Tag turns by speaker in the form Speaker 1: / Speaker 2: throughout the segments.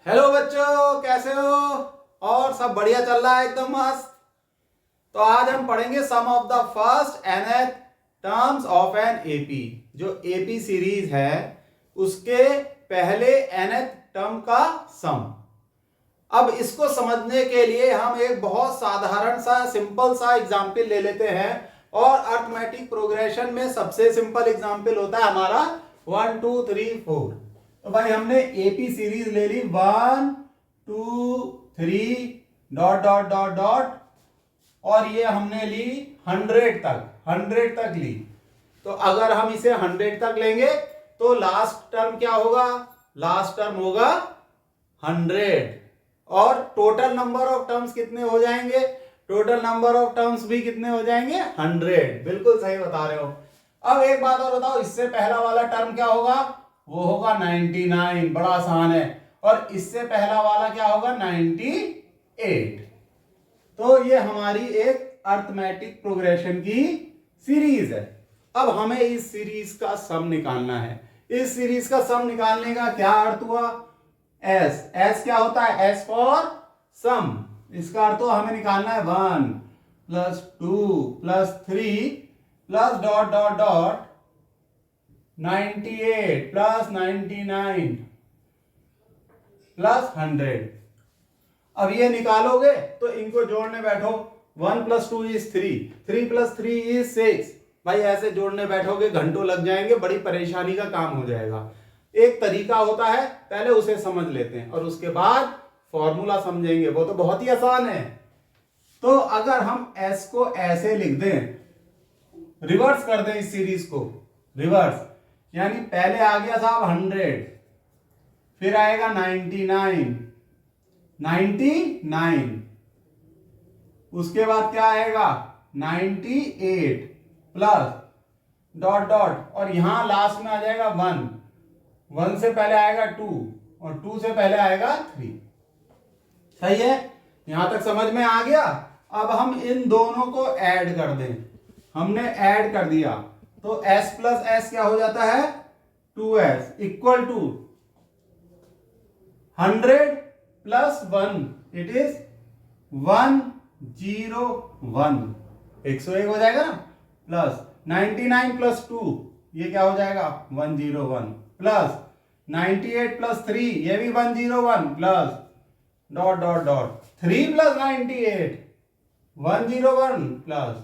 Speaker 1: Hello बच्चों, कैसे हो? और सब बढ़िया चल रहा है, एकदम मस्त। तो आज हम पढ़ेंगे sum of the first nth terms of N AP. जो एपी सीरीज है उसके पहले nth टर्म का सम। अब इसको समझने के लिए हम एक बहुत साधारण सा सिंपल सा एग्जाम्पल ले लेते हैं। और अर्थमेटिक प्रोग्रेशन में सबसे सिंपल एग्जाम्पल होता है हमारा 1 2 3 4। तो भाई हमने एपी सीरीज ले ली 1 2 3 डॉट डॉट डॉट डॉट, और ये हमने ली 100 तक ली। तो अगर हम इसे 100 तक लेंगे तो लास्ट टर्म क्या होगा? लास्ट टर्म होगा 100। और टोटल नंबर ऑफ टर्म्स कितने हो जाएंगे? टोटल नंबर ऑफ टर्म्स भी कितने हो जाएंगे? 100। बिल्कुल सही बता रहे हो। अब एक बात और बताओ, इससे पहला वाला टर्म क्या होगा? वो होगा 99। बड़ा आसान है। और इससे पहला वाला क्या होगा? 98। तो ये हमारी एक अर्थमेटिक प्रोग्रेशन की सीरीज है। अब हमें इस सीरीज का सम निकालना है। इस सीरीज का सम निकालने का क्या अर्थ हुआ? एस। एस क्या होता है? S for sum. इसका अर्थ तो हमें निकालना है 1 plus 2 plus 3 plus dot dot dot 98 plus 99 plus 100। अब ये निकालोगे तो इनको जोड़ने बैठो। 1 प्लस 2 इज 3, 3 प्लस 3 इज 6। भाई ऐसे जोड़ने बैठोगे घंटों लग जाएंगे, बड़ी परेशानी का काम हो जाएगा। एक तरीका होता है, पहले उसे समझ लेते हैं और उसके बाद फॉर्मूला समझेंगे। वो तो बहुत ही आसान है। तो अगर हम s को ऐसे लिख दें, रिवर्स कर दें इस सीरीज को, रिवर्स, यानी पहले आ गया साहब 100, फिर आएगा 99, उसके बाद क्या आएगा? 98 प्लस डॉट डॉट, और यहां लास्ट में आ जाएगा 1 से पहले आएगा 2 और 2 से पहले आएगा 3। सही है? यहां तक समझ में आ गया। अब हम इन दोनों को ऐड कर दें। हमने ऐड कर दिया तो s प्लस s क्या हो जाता है? 2s equal to 100 plus 1, it is 101। 101 हो जाएगा ना। प्लस 99 प्लस 2, ये क्या हो जाएगा? 101 प्लस 98 प्लस 3, ये भी 101 plus dot dot dot 3 plus 98 101 plus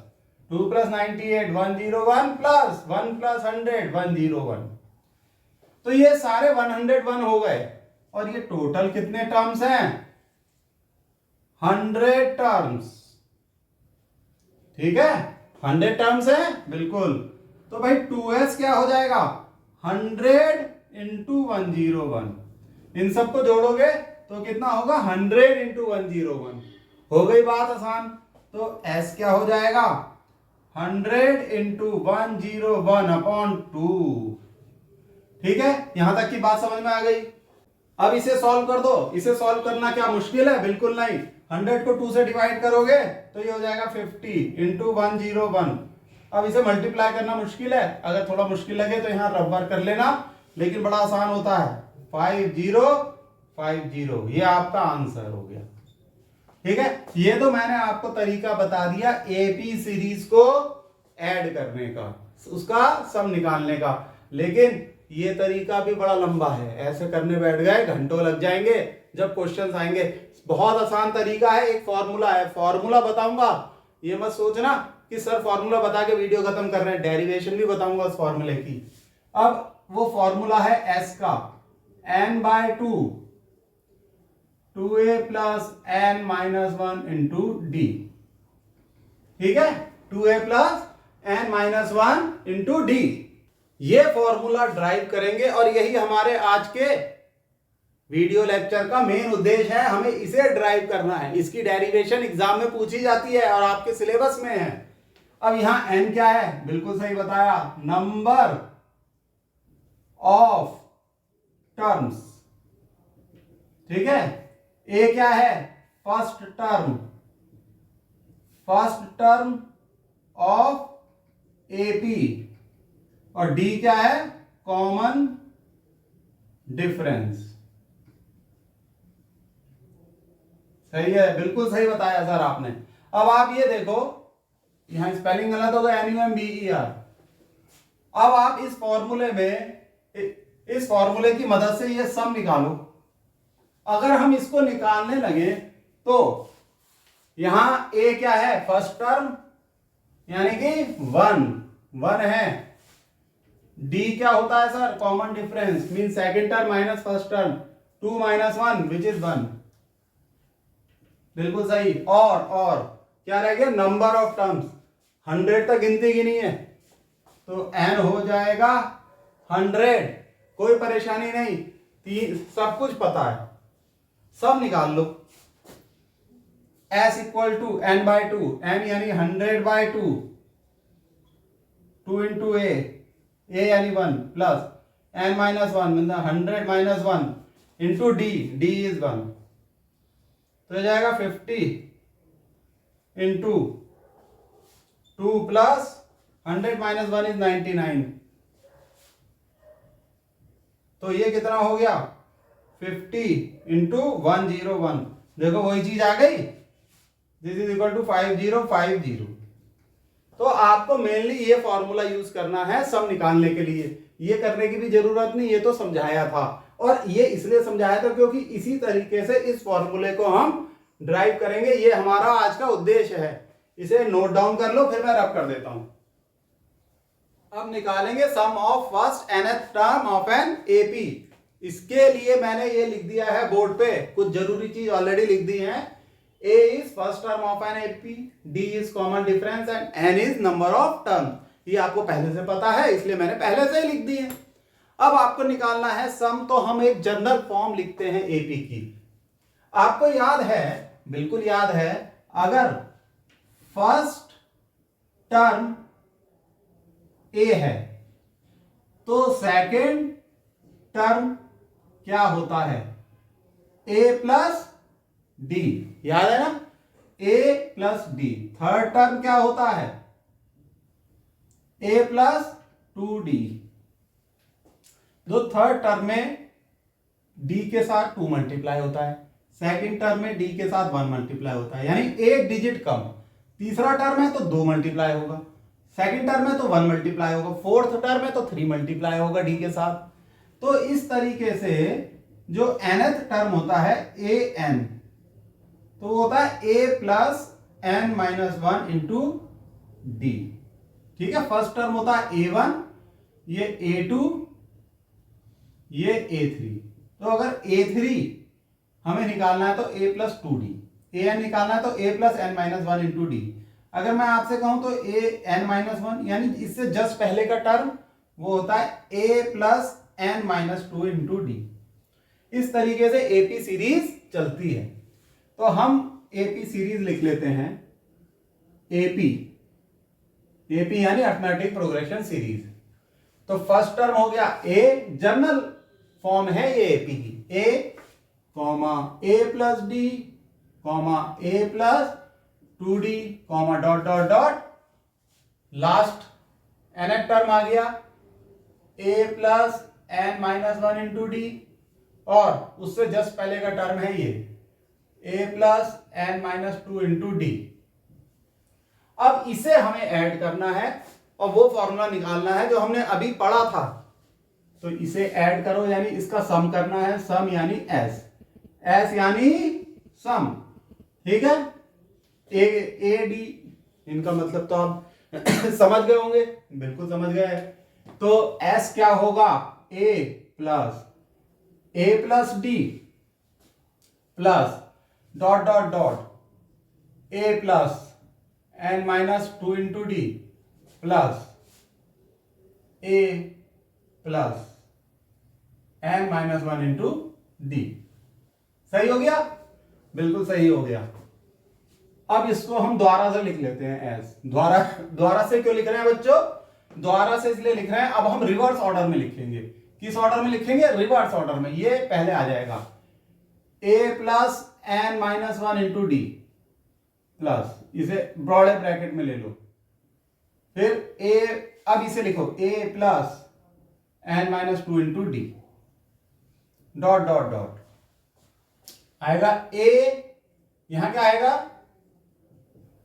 Speaker 1: 2 plus 98 101 plus 1 plus 100 101। तो ये सारे 101 हो गए। और ये टोटल कितने टर्म्स हैं? 100 टर्म्स। ठीक है, 100 टर्म्स है बिल्कुल। तो भाई 2s क्या हो जाएगा? 100 इंटू 101। इन सबको जोड़ोगे तो कितना होगा? 100 इंटू 101। हो गई बात आसान। तो s क्या हो जाएगा? 100 इंटू 101 अपॉन 2। ठीक है, यहां तक की बात समझ में आ गई। अब इसे सॉल्व कर दो। इसे सॉल्व करना क्या मुश्किल है? बिल्कुल नहीं। 100 को 2 से डिवाइड करोगे तो ये हो जाएगा 50 इंटू 101। अब इसे मल्टीप्लाई करना मुश्किल है, अगर थोड़ा मुश्किल लगे तो यहां रबर कर लेना, लेकिन बड़ा आसान होता है। 5050, ये आपका आंसर हो गया। ठीक है, ये तो मैंने आपको तरीका बता दिया एपी सीरीज को ऐड करने का, उसका सम निकालने का। लेकिन ये तरीका भी बड़ा लंबा है, ऐसे करने बैठ गए घंटों लग जाएंगे जब क्वेश्चंस आएंगे। बहुत आसान तरीका है, एक फॉर्मूला है, फॉर्मूला बताऊंगा। ये मत सोचना कि सर फॉर्मूला बता के वीडियो खत्म कर रहे हैं, डेरिवेशन भी बताऊंगा उस फॉर्मूले की। अब वो फॉर्मूला है s का n/2 2a plus n minus 1 into D. ठीक है, 2a plus n minus 1 into D. ये फॉर्मूला ड्राइव करेंगे और यही हमारे आज के वीडियो लेक्चर का मेन उद्देश्य है। हमें इसे ड्राइव करना है। इसकी डेरिवेशन एग्जाम में पूछी जाती है और आपके सिलेबस में है। अब यहां n क्या है? बिल्कुल सही बताया, नंबर ऑफ टर्म्स। ठीक है, a क्या है? फर्स्ट टर्म ऑफ एपी, और डी क्या है? Common difference. सही है, बिल्कुल सही बताया सर आपने। अब आप ये देखो, यहाँ स्पेलिंग गलत होगा, NUMBER। अब आप इस फॉर्मूले में, इस फॉर्मूले की मदद से ये सम निकालो। अगर हम इसको निकालने लगे तो यहां ए क्या है, फर्स्ट टर्म यानी कि 1 है। डी क्या होता है sir, common difference, mean second term minus first term, 2 - 1 which is 1। बिल्कुल सही। और क्या रह गया, नंबर ऑफ टर्म्स। 100 तक गिनती गिनी है तो n हो जाएगा 100। कोई परेशानी नहीं, सब कुछ पता है, सब निकाल लो। s equal to n/2, n यानी 100/2, 2 into a यानी 1 प्लस n - 1 मतलब 100 - 1 इंटू d इज 1, तो हो जाएगा 50 इंटू 2 प्लस 100 - 1 इज 99। तो ये कितना हो गया, 50 इंटू 101। देखो वही चीज आ गई, दिस इज इक्वल टू 5050। तो आपको मेनली ये फॉर्मूला यूज करना है सम निकालने के लिए। ये करने की भी जरूरत नहीं, ये तो समझाया था। और ये इसलिए समझाया था क्योंकि इसी तरीके से इस फॉर्मूले को हम ड्राइव करेंगे। ये हमारा आज का उद्देश्य है। इसे नोट डाउन कर लो, फिर मैं रब कर देता हूं। अब निकालेंगे sum of first nth term of N AP. इसके लिए मैंने ये लिख दिया है बोर्ड पे, कुछ जरूरी चीज ऑलरेडी लिख दी है। A is first term of an AP, D is common difference and N is number of terms। ये आपको पहले से पता है, इसलिए मैंने पहले से ही लिख दी है। अब आपको निकालना है सम, तो हम एक जनरल फॉर्म लिखते हैं AP की। आपको याद है, बिल्कुल याद है, अगर फर्स्ट टर्म A है तो सेकेंड टर्म क्या होता है, A प्लस डी। याद है ना, A plus D. Third term क्या होता है, A प्लस 2D। जो थर्ड टर्म में D के साथ 2 मल्टीप्लाई होता है, सेकंड टर्म में D के साथ 1 मल्टीप्लाई होता है, यानी एक डिजिट कम। तीसरा टर्म है तो 2 मल्टीप्लाई होगा, सेकंड टर्म में तो 1 मल्टीप्लाई होगा, फोर्थ टर्म में तो 3 मल्टीप्लाई होगा D के साथ। तो इस तरीके से जो nth टर्म होता है an, तो वो होता है a plus n minus 1 into D. ठीक है, फर्स्ट टर्म होता है a1, ये a2, ये a3। तो अगर a3 हमें निकालना है तो a प्लस 2d, an निकालना है तो a plus n minus 1 into D. अगर मैं आपसे कहूं तो a n माइनस 1, यानी इससे जस्ट पहले का टर्म वो होता है a plus n minus 2 into D. इस तरीके से एपी सीरीज चलती है। तो हम एपी सीरीज लिख लेते हैं, एपी यानी अर्थमेटिक प्रोग्रेशन सीरीज। तो फर्स्ट टर्म हो गया ए, जनरल फॉर्म है ये एपी की, a comma a plus d comma a plus 2d comma dot dot dot, last nth term आ गया a plus n minus 1 into d, और उससे जस्ट पहले का टर्म है ये a plus n minus 2 into d. अब इसे हमें ऐड करना है और वो फॉर्मूला निकालना है जो हमने अभी पढ़ा था। तो इसे ऐड करो, यानी इसका सम करना है, सम यानी s यानी सम। ठीक है, ए डी, इनका मतलब तो आप समझ गए होंगे, बिल्कुल समझ गए। तो s क्या होगा, a plus D plus dot dot dot a plus n minus 2 into d plus a plus n minus 1 into D. सही हो गया, बिल्कुल सही हो गया। अब इसको हम द्वारा से लिख लेते हैं एस। द्वारा से क्यों लिख रहे हैं बच्चों, द्वारा से इसलिए लिख रहे हैं, अब हम रिवर्स ऑर्डर में लिखेंगे। किस ऑर्डर में लिखेंगे, रिवर्स ऑर्डर में। ये पहले आ जाएगा a plus n minus 1 into d plus, इसे ब्रॉड ब्रैकेट में ले लो, फिर a, अब इसे लिखो a plus n minus 2 into D dot dot dot, आएगा a यहां क्या आएगा,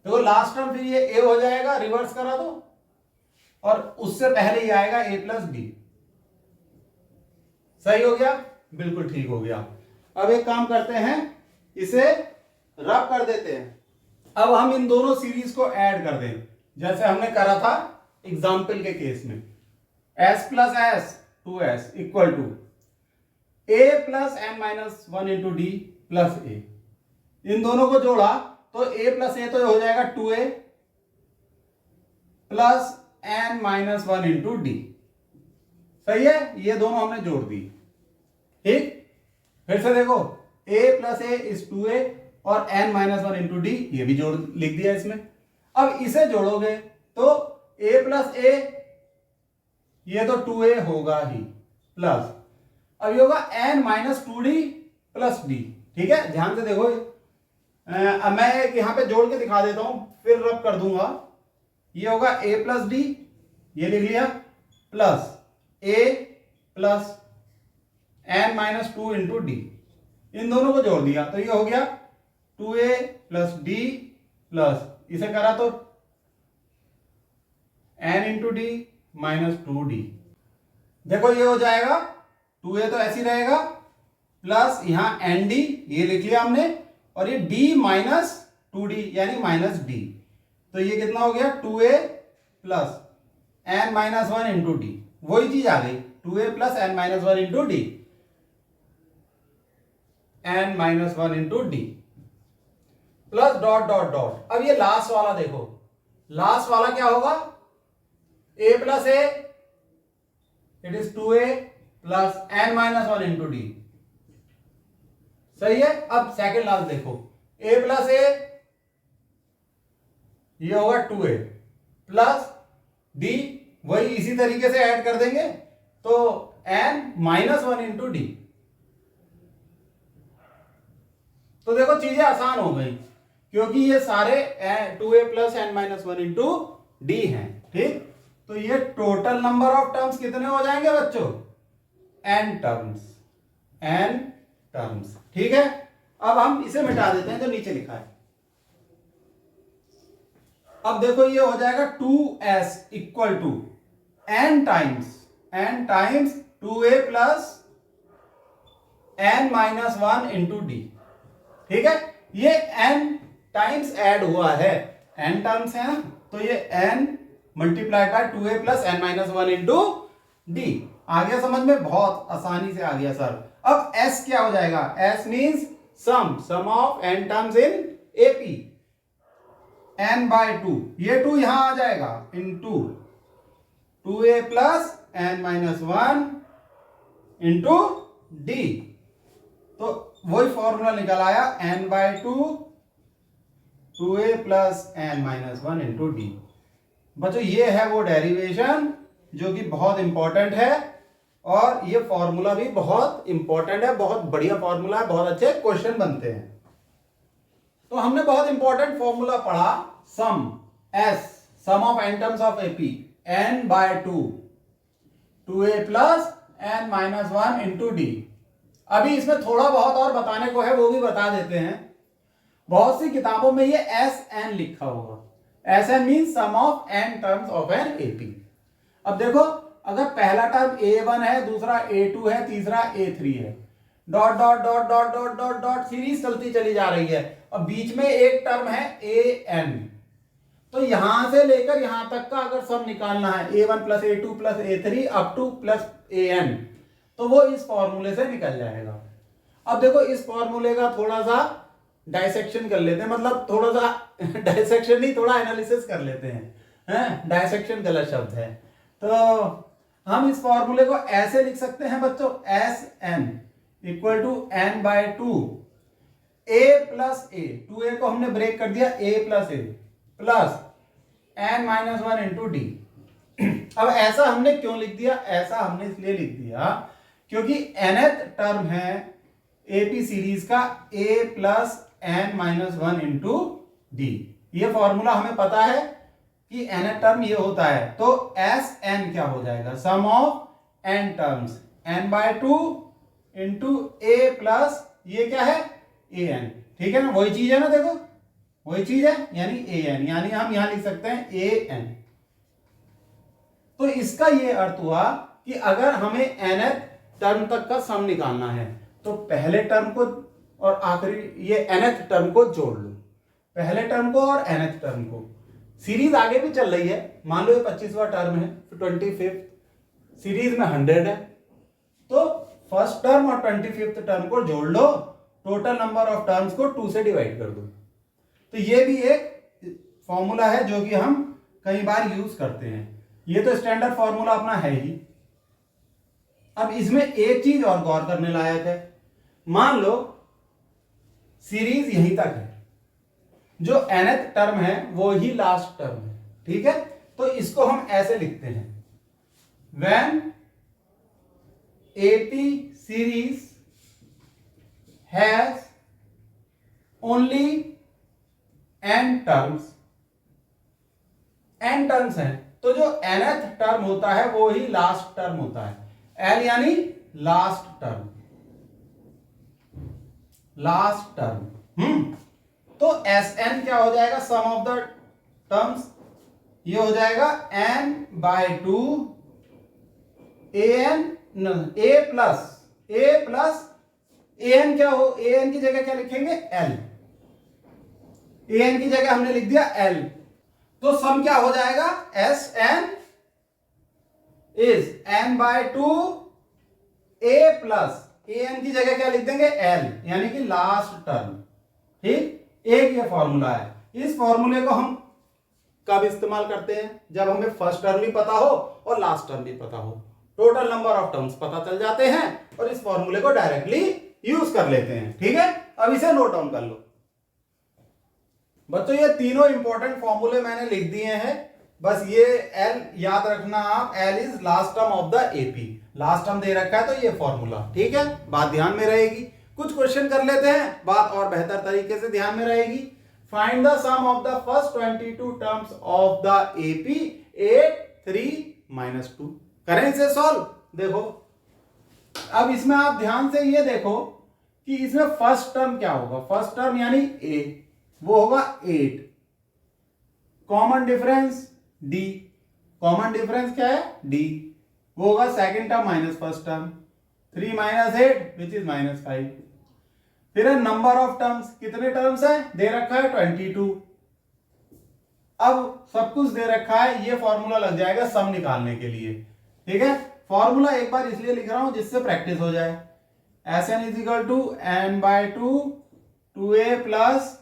Speaker 1: देखो लास्ट टर्म फिर ये a हो जाएगा, रिवर्स करा दो, और उससे पहले ये आएगा a प्लस डी। सही हो गया, बिल्कुल ठीक हो गया। अब एक काम करते हैं, इसे रब कर देते हैं। अब हम इन दोनों सीरीज को ऐड कर दें, जैसे हमने करा था एग्जाम्पल के केस में। s plus s 2s equal to a plus n minus 1 into d plus a. इन दोनों को जोड़ा तो a प्लस ए तो हो जाएगा 2a plus n minus 1 into D. सही है, ये दोनों हमने जोड़ दी। ठीक, फिर से देखो a plus A is 2a और n माइनस 1 इंटू डी, ये भी जोड़ लिख दिया इसमें। अब इसे जोड़ोगे तो a प्लस ए, ये तो 2a होगा ही, प्लस अब ये होगा n minus 2d plus d। ठीक है, ध्यान से देखो, अब मैं यहां पे जोड़ के दिखा देता हूं, फिर रब कर दूंगा। ये होगा a प्लस डी, ये लिख लिया, plus a plus n minus 2 into d. इन दोनों को जोड़ दिया तो ये हो गया 2a प्लस डी प्लस, इसे करा तो n into D minus 2d। देखो ये हो जाएगा 2a तो ऐसे ही रहेगा, प्लस यहां एन डी, ये लिख लिया हमने, और ये d माइनस 2d यानी माइनस d। तो ये कितना हो गया 2a plus n minus 1 into D. वही चीज आ गई, 2a plus n minus 1 into D, n minus 1 into d plus dot dot dot. अब ये लास्ट वाला देखो, लास्ट वाला क्या होगा, a plus A it is 2a plus n minus 1 into D. सही है, अब सेकेंड लास्ट देखो, a प्लस ए ये होगा 2a प्लस d, वही इसी तरीके से ऐड कर देंगे तो n माइनस 1 इंटू डी। तो देखो चीजें आसान हो गई, क्योंकि ये सारे 2a plus n minus 1 into D हैं। ठीक, तो ये टोटल नंबर ऑफ टर्म्स कितने हो जाएंगे बच्चों, n टर्म्स, n टर्म्स। ठीक है, अब हम इसे मिटा देते हैं जो नीचे लिखा है। अब देखो ये हो जाएगा 2s equal to n times 2a plus n minus 1 into D. ठीक है, ये n टाइम्स ऐड हुआ है, n टर्म्स है ना, तो ये n multiplied by 2a plus n minus 1 into d. आ गया समझ में, बहुत आसानी से आ गया सर। अब s क्या हो जाएगा, s means sum of n terms in AP, n by 2, ये 2 यहां आ जाएगा into 2a plus n minus 1 into d. तो वही फॉर्मूला निकल आया, n by 2 2a plus n minus 1 into d. बच्चों ये है वो डेरिवेशन जो कि बहुत इंपॉर्टेंट है, और ये फॉर्मूला भी बहुत इंपॉर्टेंट है, बहुत बढ़िया फॉर्मूला है, बहुत अच्छे क्वेश्चन बनते हैं। तो हमने बहुत इंपॉर्टेंट फॉर्मूला पढ़ा, sum of n terms of AP, n by 2 2a plus n minus 1 into d. अभी इसमें थोड़ा बहुत और बताने को है, वो भी बता देते हैं। बहुत सी किताबों में ये SN लिखा होगा, SN means sum of n terms of N AP. अब देखो, अगर पहला टर्म a1 है, दूसरा a2 है, तीसरा a3 है, dot dot dot dot dot dot dot series चलती चली जा रही है, और बीच में एक टर्म है an, तो यहां से लेकर यहां तक का अगर सम निकालना है, a1 plus a2 plus a3 up two plus an, तो वो इस फॉर्मूले से निकल जाएगा। अब देखो इस फॉर्मूले का थोड़ा सा डाइसेक्शन कर लेते हैं, मतलब थोड़ा सा डाइसेक्शन नहीं, थोड़ा एनालिसिस कर लेते हैं। डाइसेक्शन गलत शब्द है, तो हम इस फॉर्मूले को ऐसे लिख सकते हैं बच्चों, SN equal to n by 2 a plus a, 2a को हमने ब्रेक कर दिया, a plus a plus n minus 1 into d. अब ऐसा हमने क्यों लिख दिया, ऐसा हमने इसलिए लिख दिया क्योंकि nth टर्म है एपी सीरीज का a plus n minus 1 into D. ये फॉर्मूला हमें पता है कि nth टर्म ये होता है, तो SN क्या हो जाएगा, sum of n terms n by 2 into a plus ये क्या है ए एन, ठीक है ना, वही चीज है ना, देखो वही चीज है, यानी ए एन, यानी हम यहां लिख सकते हैं ए एन। तो इसका ये अर्थ हुआ कि अगर हमें nth टर्म तक का सम निकालना है तो पहले टर्म को और आखिरी ये nth टर्म को जोड़ लो, पहले टर्म को और nth टर्म को। सीरीज आगे भी चल रही है, मान लो ये 25वां टर्म है, 25th सीरीज में 100 है, तो फर्स्ट टर्म और 25th टर्म को जोड़ लो, टोटल नंबर ऑफ टर्म्स को 2 से डिवाइड कर दो। तो ये भी एक फॉर्मूला है जो कि हम कई बार यूज करते हैं, ये तो स्टैंडर्ड फॉर्मूला अपना है ही। अब इसमें एक चीज और गौर करने लायक है, मान लो सीरीज यहीं तक है, जो nth टर्म है वो ही लास्ट टर्म है, ठीक है, तो इसको हम ऐसे लिखते हैं, when AP series has only n terms, n terms हैं, तो जो nth टर्म होता है वो ही लास्ट टर्म होता है, l यानी लास्ट टर्म, लास्ट टर्म। तो Sn क्या हो जाएगा, सम ऑफ द टर्म्स, ये हो जाएगा n/2 a प्लस an क्या हो, an की जगह क्या लिखेंगे l, an की जगह हमने लिख दिया l, तो सम क्या हो जाएगा Sn is n/2 a plus an की जगह क्या लिख देंगे l, यानी कि लास्ट टर्म, ठीक। एक ये फॉर्मूला है, इस फॉर्मूले को हम कब इस्तेमाल करते हैं, जब हमें फर्स्ट टर्म भी पता हो और लास्ट टर्म भी पता हो, टोटल नंबर ऑफ टर्म्स पता चल जाते हैं और इस फॉर्मूले को डायरेक्टली यूज कर लेते हैं, ठीक है। अब इसे नोट डाउन कर लो बच्चों, ये तीनों इंपॉर्टेंट फॉर्मूले मैंने लिख दिए हैं, बस ये एल याद रखना आप, l is last term of the AP, last term दे रखा है तो ये फॉर्मूला, ठीक है, बात ध्यान में रहेगी। कुछ क्वेश्चन कर लेते हैं, बात और बेहतर तरीके से ध्यान में रहेगी। Find the sum of the first 22 terms of the AP 8 3 -2, करें इसे सॉल्व। देखो अब इसमें आप ध्यान से ये देखो कि इसमें फर्स्ट टर्म क्या होगा, फर्स्ट टर्म यानी ए, वो होगा 8, common difference D, common difference क्या है डी, वो होगा second term minus first term, 3 - 8 which is -5। फिर है नंबर ऑफ टर्म्स, कितने टर्म्स है दे रखा है 22, अब सब कुछ दे रखा है, ये फॉर्मूला लग जाएगा सम निकालने के लिए, ठीक है। फॉर्मूला एक बार इसलिए लिख रहा हूं जिससे प्रैक्टिस हो जाए, Sn is to n/2 2a plus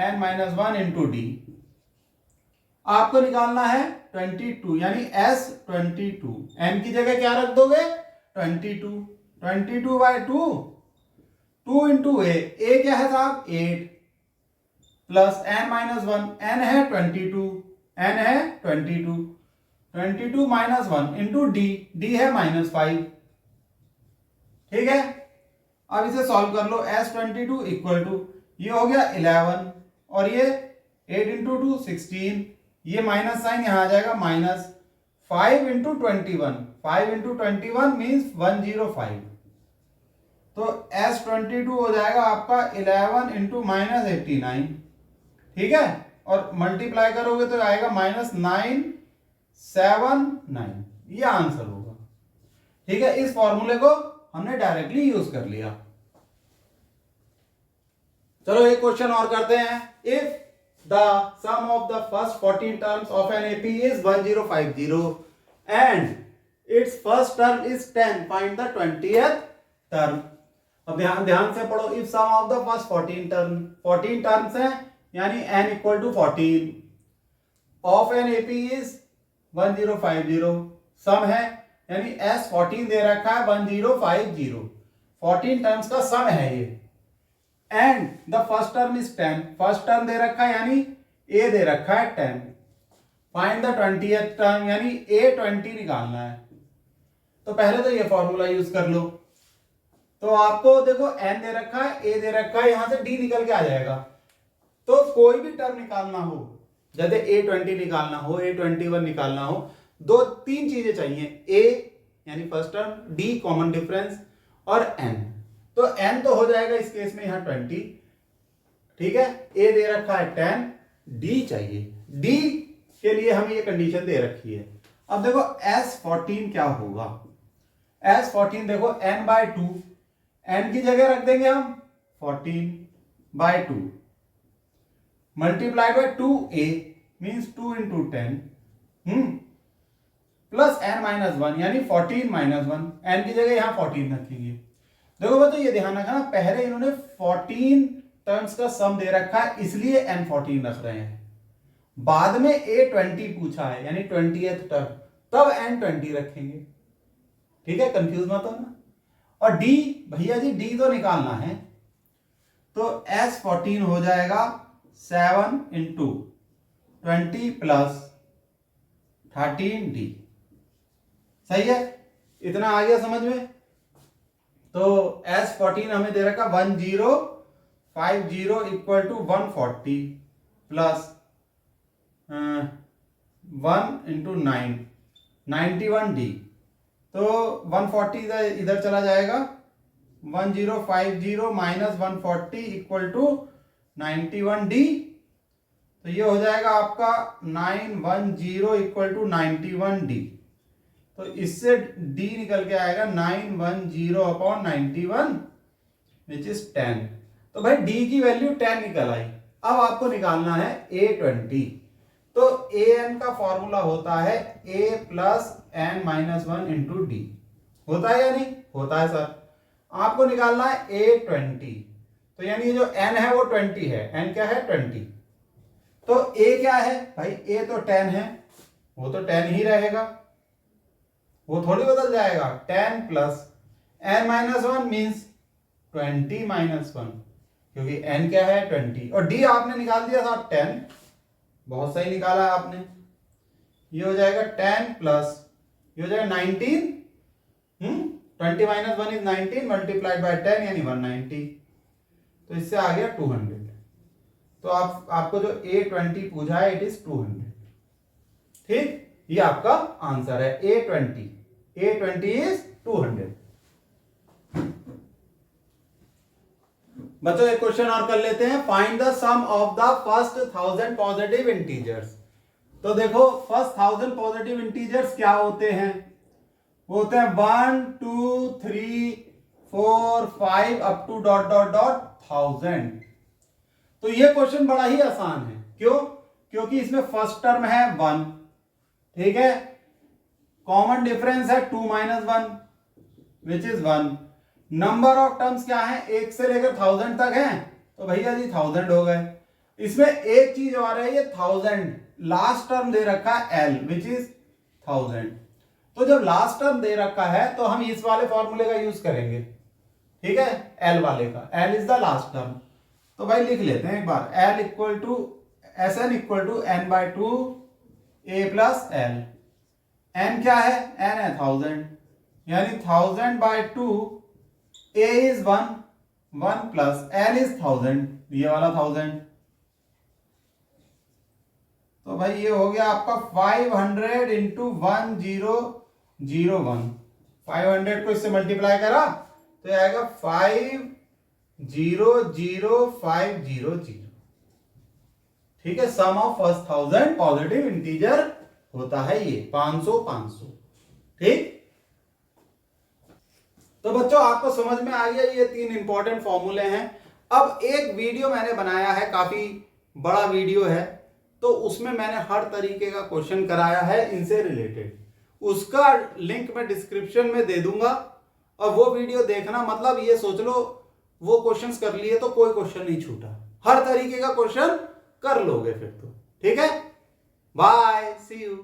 Speaker 1: n-1 into d, आपको निकालना है 22 यानी S22, n की जगह क्या रख दोगे 22, 22/2 2 इंटू a क्या है साहब 8 प्लस n-1, n है 22, n है 22, 22 - 1 इंटू डी, डी है -5, ठीक है। अब इसे सॉल्व कर लो, S22 इक्वल टू ये हो गया 11 और ये 8 इंटू 2 16, ये माइनस साइन यहां आ जाएगा -5 इंटू 21, 5 इंटू 21 मीन्स 105, तो S22 हो जाएगा आपका 11 इंटू -89, ठीक है, और मल्टीप्लाई करोगे तो आएगा -979, ये आंसर होगा, ठीक है। इस फॉर्मूले को हमने डायरेक्टली यूज कर लिया। चलो एक क्वेश्चन और करते हैं, if the sum of the first 14 terms of N AP is 1050 and its first term is 10, find the 20th term. अब ध्यान से पढ़ो, if sum of the first 14 terms हैं यानी n equal to 14 of N AP is 1050, sum है यानी S 14 दे रखा है 1050, 14 टर्म्स का सम है ये, and the first term is 10, first term दे रखा है यानी A दे रखा है 10, फाइंड द 20th टर्म यानी A 20 निकालना है। तो पहले तो ये फॉर्मूला यूज कर लो, तो आपको देखो n दे रखा है, A दे रखा है, यहां से D निकल के आ जाएगा, तो कोई भी टर्म निकालना हो, जैसे A20 निकालना हो, A21 निकालना हो, 2-3 चीजें चाहिए, A यानी first term, D common difference और N। तो तो n तो हो जाएगा इस केस में यहाँ 20, ठीक है। a दे रखा है 10, d चाहिए। d के लिए हमें ये कंडीशन दे रखी है। अब देखो S14 क्या होगा। S14 देखो n/2, n की जगह रख देंगे हम 14/2 multiplied by 2a means 2 into 10 plus n-1 यानी 14-1, n की जगह यहां 14 रखेंगे। देखो बच्चों ये ध्यान रखना, पहले इन्होंने 14 टर्म्स का सम दे रखा है इसलिए n14 रख रहे हैं, बाद में a20 पूछा है यानी 20th टर्म, तब n20 रखेंगे, ठीक है। कंफ्यूज मत होना। और d, भैया जी d तो निकालना है, तो S14 हो जाएगा 7 into 20 प्लस 13d, सही है। इतना आ गया समझ में। तो S14 हमें दे रखा 1050 equal to 140 plus 1 into 9 91d, तो 140 इधर चला जाएगा, 1050 माइनस 140 इक्वल टू 91d, तो ये हो जाएगा आपका 910 इक्वल टू 91d। तो इससे d निकल के आएगा 910 अपॉन 91 विच इज 10। तो भाई d की वैल्यू 10 निकल आई। अब आपको निकालना है a20। तो an का फॉर्मूला होता है a plus n-1 into D, होता है या नहीं होता है सर। आपको निकालना है a20, तो यानी ये जो n है वो 20 है, n क्या है 20। तो a क्या है भाई, a तो 10 है, वो तो 10 ही रहेगा, वो थोड़ी बदल जाएगा। 10 प्लस n-1 मीन्स 20-1, क्योंकि n क्या है 20, और d आपने निकाल दिया था 10, बहुत सही निकाला है आपने। ये हो जाएगा 10 प्लस ये हो जाएगा 19, 20-1 इज 19 मल्टीप्लाइड बाय 10 यानी 190, तो इससे आ गया 200। तो आपको जो a20 पूछा है इट इज 200, ठीक। ये आपका आंसर है a20 इज 200। बच्चों एक क्वेश्चन और कर लेते हैं। Find the sum of the first 1000 positive integers. तो देखो फर्स्ट 1000 पॉजिटिव इंटीजर्स क्या होते हैं, वो होते हैं 1 2 3 4 5 अप टू ... 1000। तो ये क्वेश्चन बड़ा ही आसान है, क्यों, क्योंकि इसमें फर्स्ट टर्म है 1, ठीक है, कॉमन डिफरेंस है 2 - 1 which is 1, number of terms क्या है 1 से लेकर 1000 तक है, तो भैया जी 1000 हो गए। इसमें एक चीज और है, ये 1000 लास्ट टर्म दे रखा है l विच इज 1000। तो जब लास्ट टर्म दे रखा है तो हम इस वाले फॉर्मूले का यूज करेंगे, ठीक है, l वाले का, l is the last term. तो भाई लिख लेते हैं एक बार, l equal to Sn equal to n/2 a plus l। n क्या है, n है 1000, यानी 1000/2 a is 1 plus l is 1000, ये वाला 1000। तो भाई ये हो गया आपका 500 इंटू 1001, 500 को इससे मल्टीप्लाई करा तो ये आएगा 500500, ठीक है। सम ऑफ फर्स्ट 1000 पॉजिटिव इंटीजर होता है ये 500, ठीक। तो बच्चों आपको समझ में आ गया, ये 3 इंपॉर्टेंट फॉर्मूले हैं। अब एक वीडियो मैंने बनाया है, काफी बड़ा वीडियो है, तो उसमें मैंने हर तरीके का क्वेश्चन कराया है इनसे रिलेटेड, उसका लिंक मैं डिस्क्रिप्शन में दे दूंगा, और वो वीडियो देखना, मतलब ये सोच लो वो क्वेश्चंस कर लिए तो कोई क्वेश्चन नहीं छूटा, हर तरीके का क्वेश्चन कर लोगे फिर तो, ठीक है। Bye, see you.